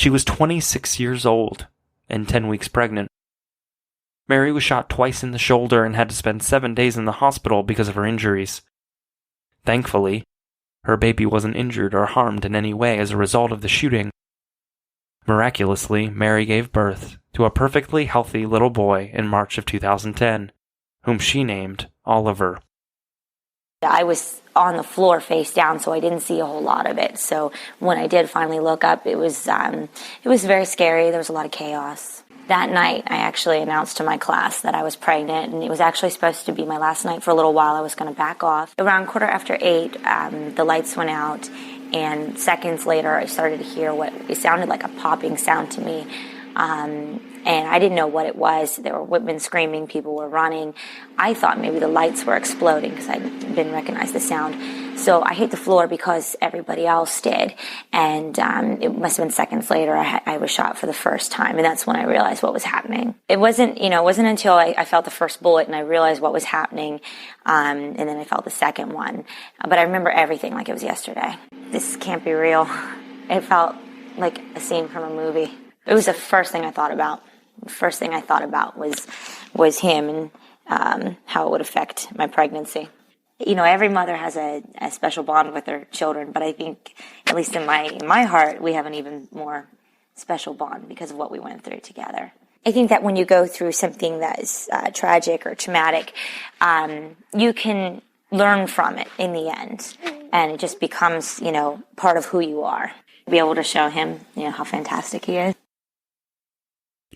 She was 26 years old and 10 weeks pregnant. Mary was shot twice in the shoulder and had to spend 7 days in the hospital because of her injuries. Thankfully, her baby wasn't injured or harmed in any way as a result of the shooting. Miraculously, Mary gave birth to a perfectly healthy little boy in March of 2010, whom she named Oliver. I was on the floor face down, so I didn't see a whole lot of it. So when I did finally look up, it was very scary. There was a lot of chaos. That night, I actually announced to my class that I was pregnant, and it was actually supposed to be my last night for a little while. I was going to back off. Around 8:15, the lights went out, and seconds later, I started to hear what it sounded like a popping sound to me. And I didn't know what it was. There were women screaming, people were running. I thought maybe the lights were exploding because I didn't recognize the sound. So I hit the floor because everybody else did. And it must have been seconds later I was shot for the first time, and that's when I realized what was happening. It wasn't until I felt the first bullet and I realized what was happening, and then I felt the second one. But I remember everything like it was yesterday. This can't be real. It felt like a scene from a movie. It was the first thing I thought about. The first thing I thought about was him and how it would affect my pregnancy. Every mother has a special bond with their children, but I think, at least in my heart, we have an even more special bond because of what we went through together. I think that when you go through something that is tragic or traumatic, you can learn from it in the end, and it just becomes, part of who you are. Be able to show him, how fantastic he is.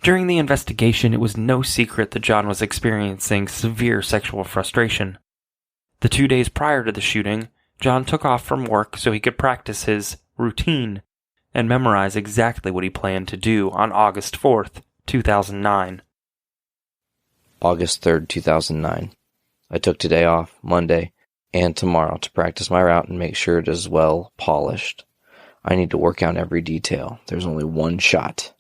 During the investigation, it was no secret that John was experiencing severe sexual frustration. The 2 days prior to the shooting, John took off from work so he could practice his routine and memorize exactly what he planned to do on August 4th, 2009. August 3rd, 2009. I took today off, Monday, and tomorrow to practice my route and make sure it is well polished. I need to work out every detail. There's only one shot.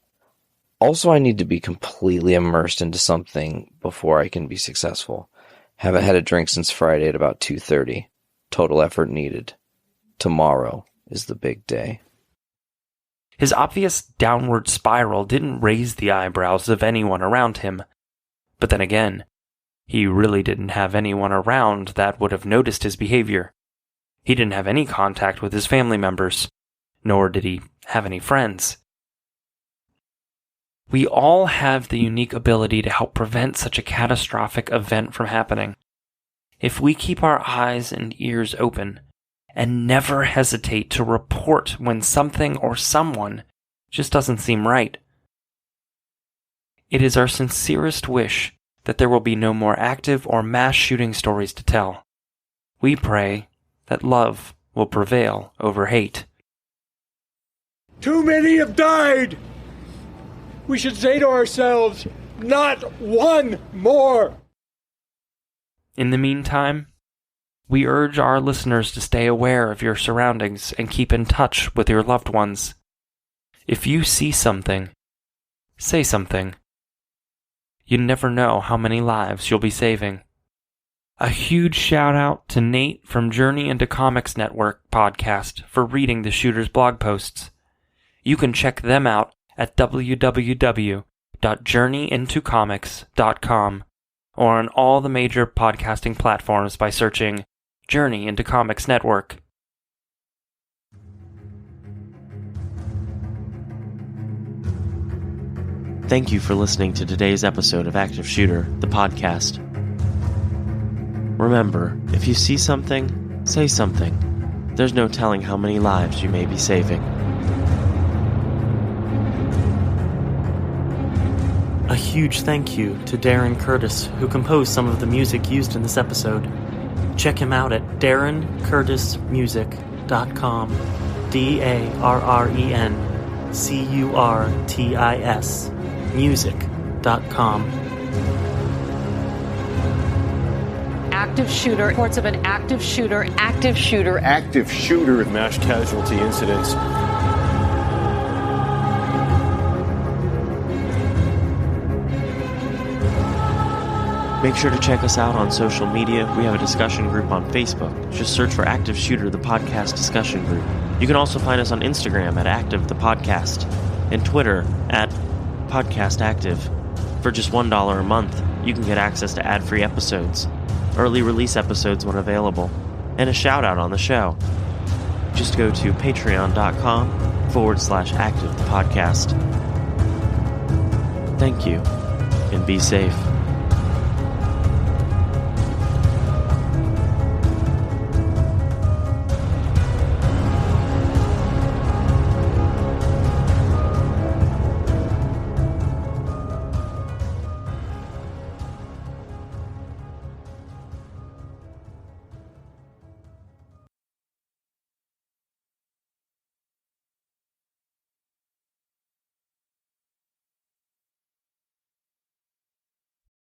Also, I need to be completely immersed into something before I can be successful. Haven't had a drink since Friday at about 2:30. Total effort needed. Tomorrow is the big day. His obvious downward spiral didn't raise the eyebrows of anyone around him. But then again, he really didn't have anyone around that would have noticed his behavior. He didn't have any contact with his family members, nor did he have any friends. We all have the unique ability to help prevent such a catastrophic event from happening. If we keep our eyes and ears open and never hesitate to report when something or someone just doesn't seem right. It is our sincerest wish that there will be no more active or mass shooting stories to tell. We pray that love will prevail over hate. Too many have died! We should say to ourselves, not one more! In the meantime, we urge our listeners to stay aware of your surroundings and keep in touch with your loved ones. If you see something, say something. You never know how many lives you'll be saving. A huge shout out to Nate from Journey into Comics Network podcast for reading the shooter's blog posts. You can check them out at www.journeyintocomics.com or on all the major podcasting platforms by searching Journey into Comics Network. Thank you for listening to today's episode of Active Shooter, the podcast. Remember, if you see something, say something. There's no telling how many lives you may be saving. A huge thank you to Darren Curtis, who composed some of the music used in this episode. Check him out at darrencurtismusic.com. DARRENCURTIS music.com. Active shooter. Reports of an active shooter. Active shooter. Active shooter. Mass casualty incidents. Make sure to check us out on social media. We have a discussion group on Facebook. Just search for Active Shooter, the podcast discussion group. You can also find us on Instagram at Active the Podcast. and Twitter at podcastactive. For just $1 a month, you can get access to ad-free episodes, early release episodes when available, and a shout-out on the show. Just go to patreon.com/active the podcast. Thank you, and be safe.